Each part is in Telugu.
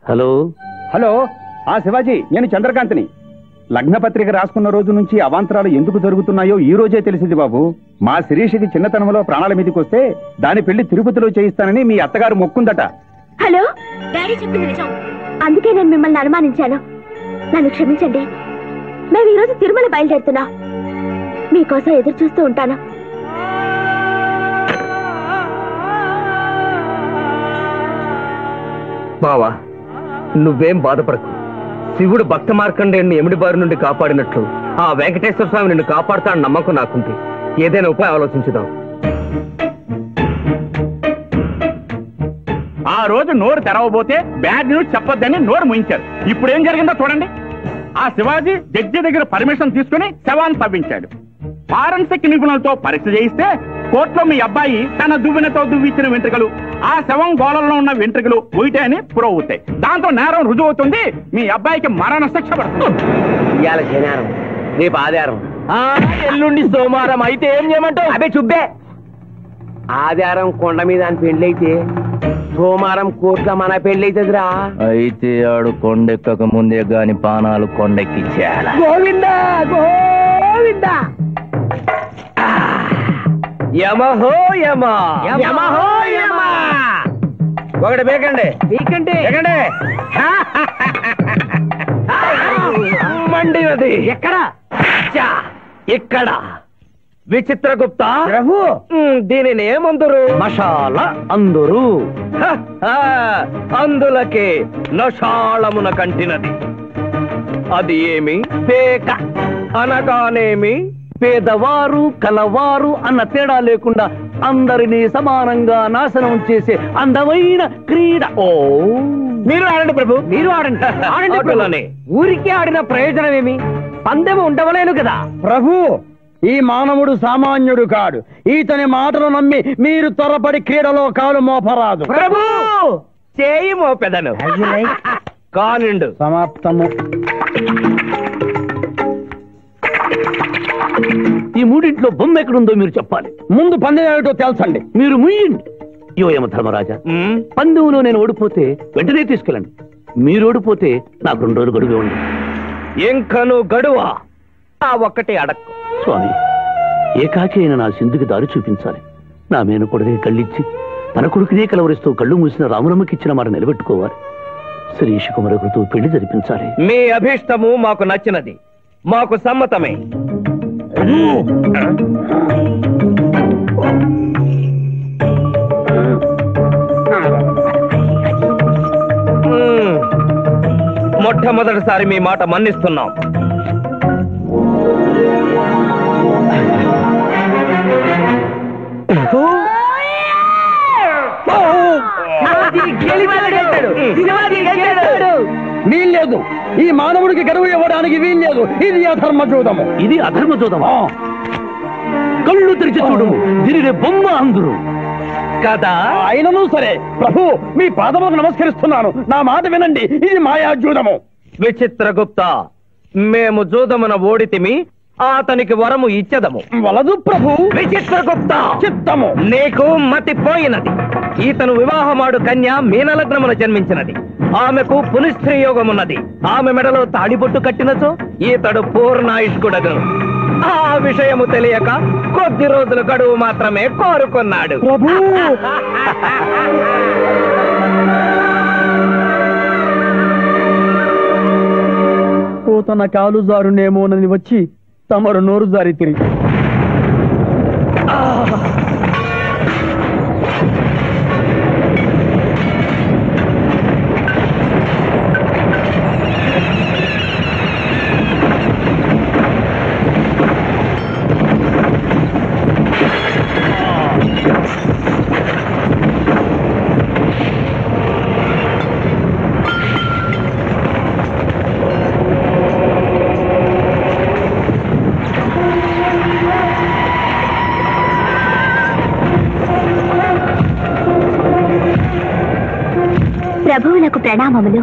హలో హలో, శివాజీ, నేను చంద్రకాంత్ని. లగ్నపత్రిక రాసుకున్న రోజు నుంచి అవాంతరాలు ఎందుకు జరుగుతున్నాయో ఈ రోజే తెలిసింది బాబు. మా శిరీషకి చిన్నతనంలో ప్రాణాల మీదకి వస్తే దాని పెళ్లి తిరుపతిలో చేయిస్తానని మీ అత్తగారు మొక్కుందట. హలో, డాడీ చెప్పింది నిజం. అందుకే నేను మిమ్మల్ని అనుమానించాను. నన్ను క్షమించండి. మేము ఈరోజు తిరుమల బయలుదేరుతున్నా. మీకోసం ఎదురు చూస్తూ ఉంటాను. బావా, నువ్వేం బాధపడకు. శివుడు భక్త మార్కండేయుని ఎమిడి బారి నుండి కాపాడినట్లు ఆ వెంకటేశ్వర స్వామి నిన్ను కాపాడుతాడని నమ్మకం నాకుంది. ఏదైనా ఉపాయం ఆలోచించుదాం. ఆ రోజు నోరు తెరవబోతే బ్యాడ్ న్యూస్ చెప్పొద్దని నోరు ముయించారు. ఇప్పుడు ఏం జరిగిందో చూడండి. ఆ శివాజీ జడ్జి దగ్గర పర్మిషన్ తీసుకుని శవాన్ని తవ్వించాడు. ఫారెన్సిక్ నిపుణులతో పరీక్ష చేయిస్తే కోర్టులో మీ అబ్బాయి తన దువ్వెనతో దువ్విచ్చిన వెంట్రుకలు, ఆ శవం గోళంలో ఉన్న వెంట్రుకలు ఒకటే అని ప్రూవ్ అవుతాయి. దాంతో నేరం రుజువు అవుతుంది. మీ అబ్బాయికి మరణ శిక్ష పడుతుంది. ఇవాళ శనివారం, రేపు ఆదివారం, ఎల్లుండి సోమవారం. అయితే ఏం చేయమంటావు? అదే చుబ్బే. ఆదివారం కొండ మీద అని పెళ్ళైతే సోమవారం కోట్ల మన పెళ్ళైతుందిరా. అయితే ఆడు కొండెక్కక ముందే గాని పానాలు కొండెక్కిచ్చేయాల. గోవిందా గోవిందా. యమహో యమ, యమహో యమ. ఒకటి బేకండి, బీకండి, మండినది. ఎక్కడ? ఇక్కడ. విచిత్రగుప్త ప్రభు, దీనిని ఏమందరు? మషాల అందురు. అందులకే నషాళమున కంటినది. అది ఏమి? పేక అనగానేమి పేదవారు కలవారు అన్న తేడా లేకుండా అందరినీ సమానంగా నాశనం చేసే అందమైన క్రీడ. ఓ, మీరు ఆడండి ప్రభు, మీరు ఆడండి. ఆడండి. ఊరికే ఆడిన ప్రయోజనం ఏమి? పందెము ఉండవలేను కదా ప్రభు. ఈ మానవుడు సామాన్యుడు కాడు. ఈతని మాటలు నమ్మి మీరు త్వరపడి క్రీడలో కాలు మోపరాదు. ప్రభు, చేయి మోపెదను. కానిండు. సమాప్తము. ఈ మూడింట్లో బొమ్మ ఎక్కడుందో మీరు చెప్పాలి. ముందు పందెం ఏమిటో తెలుసండి. మీరు ముయ్యండి. యోయమ ధర్మరాజా, పందెంలో నేను ఓడిపోతే వెంటనే తీసుకెళ్ళండి. మీరు ఓడిపోతే నాకు 2 రోజులు గడువే ఉంది. ఎంకను గడువా? ఆ ఒక్కటే అడక్కు. స్వామి, ఏకాకి అయిన నా సింధుకి దారి చూపించాలి. నా మేనకొడనే కళ్ళిచ్చి తన కొడుకునే కలవరిస్తూ కళ్ళు మూసిన రామరమ్మకిచ్చిన మాట నిలబెట్టుకోవాలి. శిరీష్ కుమారుడితో పెళ్లి జరిపించాలి. మీ అభీష్టము మాకు నచ్చినది, మాకు సమ్మతమే. మొట్టమొదటిసారి మీ మాట మన్నిస్తున్నాం. వీల్లేదు. ఈ మానవుడికి గడువు ఇవ్వడానికి వీల్లేదు. ఇది అధర్మజూదము. ఇది అధర్మజూదమా? కళ్ళు తెరిచి చూడు, దీనిని బొమ్మ అందరు కదా. అయినను సరే ప్రభు, మీ పాదములకు నమస్కరిస్తున్నాను. నా మాట వినండి. ఇది మాయాజూదము. విచిత్రగుప్త, మేము జూదమున ఓడితిమి, అతనికి వరము ఇచ్చదము. వలదు ప్రభు. విచిత్రగుప్త, చిత్తము. నీకు మతి పోయినది. ఈతను వివాహమాడు కన్య మీనలగ్నమున జన్మించినది. ఆమెకు పునిస్త్రీ యోగమున్నది. ఆమె మెడలో తాడిబొట్టు కట్టినచో ఈతడు పూర్ణాయుష్కుడగను. ఆ విషయము తెలియక కొద్ది రోజుల గడువు మాత్రమే కోరుకున్నాడు. ప్రభు, తన కాలు జారునేమోనని వచ్చి తమరు నోరు జారి తిరిగి ప్రభువులకు ప్రణామములు.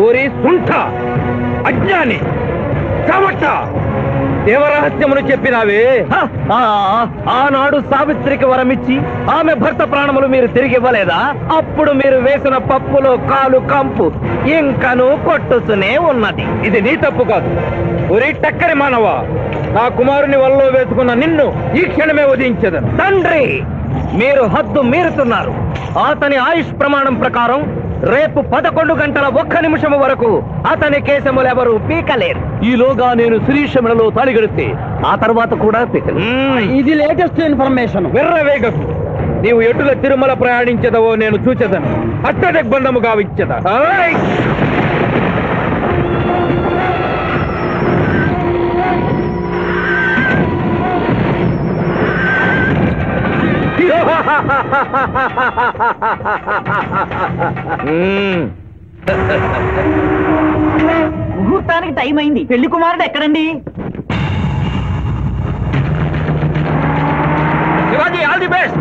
ఊరి సుంఠ అజ్ఞాని చవట దేవరహస్యమును చెప్పినావే ఆనాడు సావిత్రికి వరమిచ్చి ఆమె భర్త ప్రాణములు మీరు తిరిగి ఇవ్వలేదా? అప్పుడు మీరు వేసిన పప్పులో కాలు కంపు ఇంకను కొట్టుతూనే ఉన్నది. ఇది నీ తప్పు కాదు. ఒరి టక్కరి మానవ, నా కుమారుని వల్లో వేసుకున్న నిన్ను ఈ క్షణమే వధించదను. తండ్రి, మీరు హద్దు మీరుతున్నారు. అతని ఆయుష్ ప్రమాణం ప్రకారం రేపు 11 గంటల 1 నిమిషం వరకు అతని కేశములెవరూ పీకలేరు. ఈలోగా నేను శ్రీశమలలో తాళిగడితే ఆ తర్వాత కూడా పీకలు. ఇది లేటెస్ట్ ఇన్ఫర్మేషన్. విర్రవేగకు. నీవు ఎటుల తిరుమల ప్రయాణించదవో నేను చూచెదను. అష్టదిగ్బంధము గావించద. ముహూర్తానికి టైం అయింది. పెళ్లి కుమారుడు ఎక్కడండి? Shivaji, all the best.